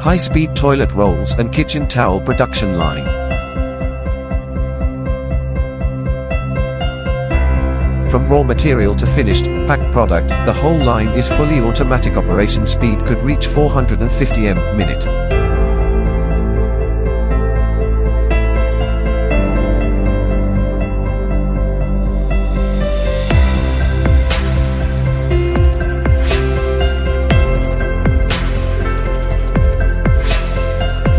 High-speed toilet rolls and kitchen towel production line. From raw material to finished, packed product, the whole line is fully automatic. Operation speed could reach 450 m/minute.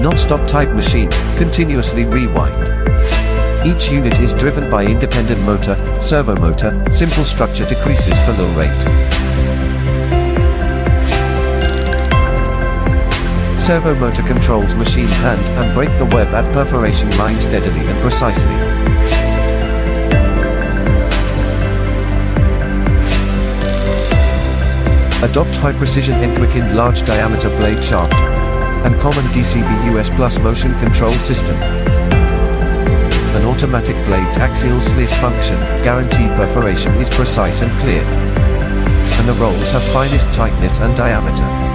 Non-stop type machine, continuously rewind. Each unit is driven by independent motor, servo motor. Simple structure decreases for low rate. Servo motor controls machine hand and break the web at perforation line steadily and precisely. Adopt high precision and quickened large diameter blade shaft and common DCB-US plus motion control system. An automatic blade's axial slit function, guaranteed perforation is precise and clear. And the rolls have finest tightness and diameter.